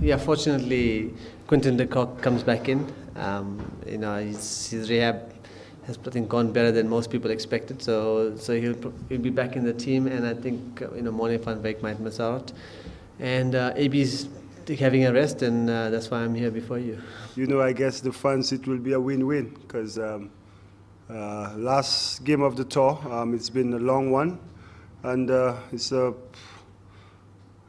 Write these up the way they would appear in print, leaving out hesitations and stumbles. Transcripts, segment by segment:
Yeah, fortunately, Quinton de Kock comes back in. His rehab has, I think, gone better than most people expected. So he'll be back in the team, and I think Morne van Wyk might miss out. And AB's having a rest, and that's why I'm here before you. I guess the fans, it will be a win-win because last game of the tour, it's been a long one, and it's the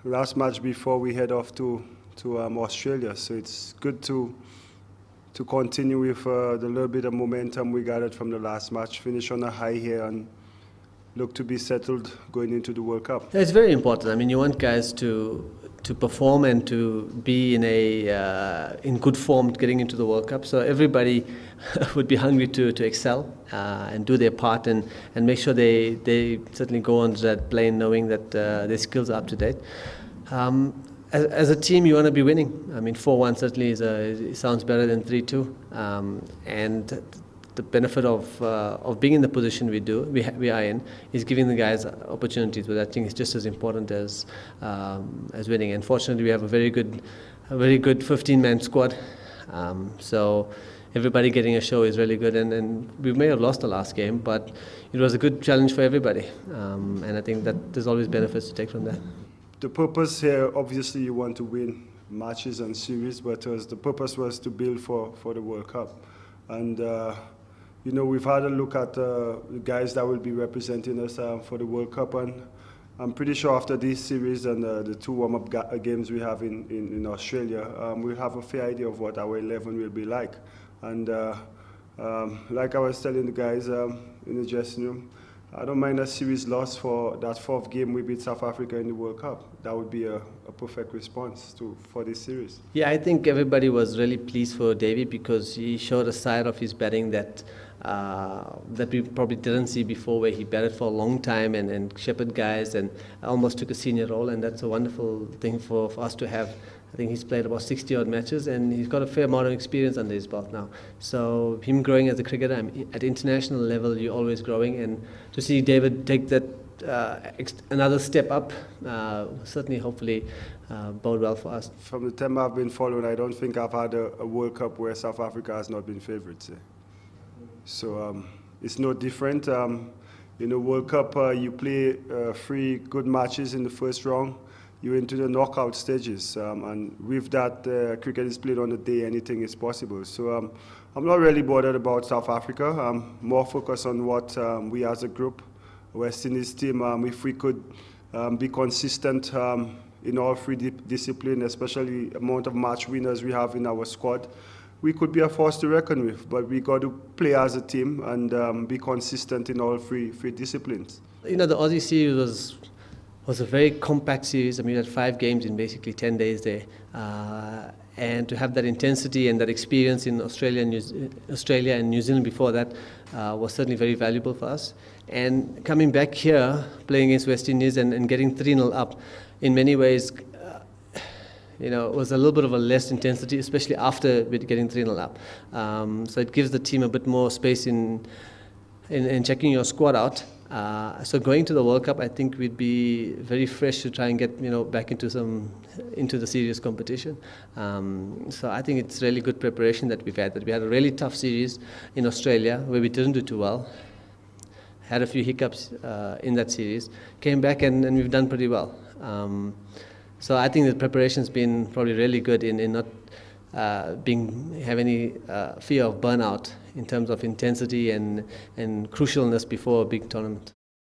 last match before we head off to Australia. So it's good to continue with the little bit of momentum we gathered from the last match, finish on a high here, and look to be settled going into the World Cup. It's very important. I mean, you want guys to perform and to be in good form getting into the World Cup. So everybody would be hungry to excel and do their part and make sure they certainly go on that plane knowing that their skills are up to date. As a team, you want to be winning. I mean, 4-1 certainly it sounds better than 3-2, and the benefit of being in the position we are in is giving the guys opportunities, but I think it's just as important as winning. And fortunately, we have a very good 15-man squad, so everybody getting a show is really good. And we may have lost the last game, but it was a good challenge for everybody, and I think that there's always benefits to take from that. The purpose here, obviously, you want to win matches and series, but the purpose was to build for the World Cup. And we've had a look at the guys that will be representing us for the World Cup, and I'm pretty sure after this series and the two warm-up games we have in Australia, we'll have a fair idea of what our 11 will be like. And like I was telling the guys in the dressing room, I don't mind a series loss for that 4th game we beat South Africa in the World Cup. That would be a perfect response for this series. Yeah, I think everybody was really pleased for Davy because he showed a side of his batting that we probably didn't see before, where he batted for a long time and shepherded guys and almost took a senior role, and that's a wonderful thing for us to have. I think he's played about 60-odd matches, and he's got a fair amount of experience under his belt now. So him growing as a cricketer, at international level, you're always growing, and to see David take that another step up, certainly, hopefully, bode well for us. From the time I've been following, I don't think I've had a World Cup where South Africa has not been favourites. So it's no different. In the World Cup, you play 3 good matches in the first round. You're into the knockout stages, and with that, cricket is played on the day, anything is possible. So I'm not really bothered about South Africa. I'm more focused on what we as a group, West Indies team, if we could be consistent in all 3 disciplines, especially the amount of match winners we have in our squad, we could be a force to reckon with. But we got to play as a team and be consistent in all three disciplines. The Aussie series was a very compact series. I mean, we had 5 games in basically 10 days there. And to have that intensity and that experience in Australia and New Zealand before that was certainly very valuable for us. And coming back here, playing against West Indies and getting 3-0 up, in many ways, it was a little bit of a less intensity, especially after getting 3-0 up. So it gives the team a bit more space in checking your squad out. So going to the World Cup, I think we'd be very fresh to try and get back into the serious competition. So I think it's really good preparation that we've had. That we had a really tough series in Australia where we didn't do too well. Had a few hiccups in that series. Came back and we've done pretty well. So I think the preparation's been probably really good in not have any fear of burnout in terms of intensity and crucialness before a big tournament.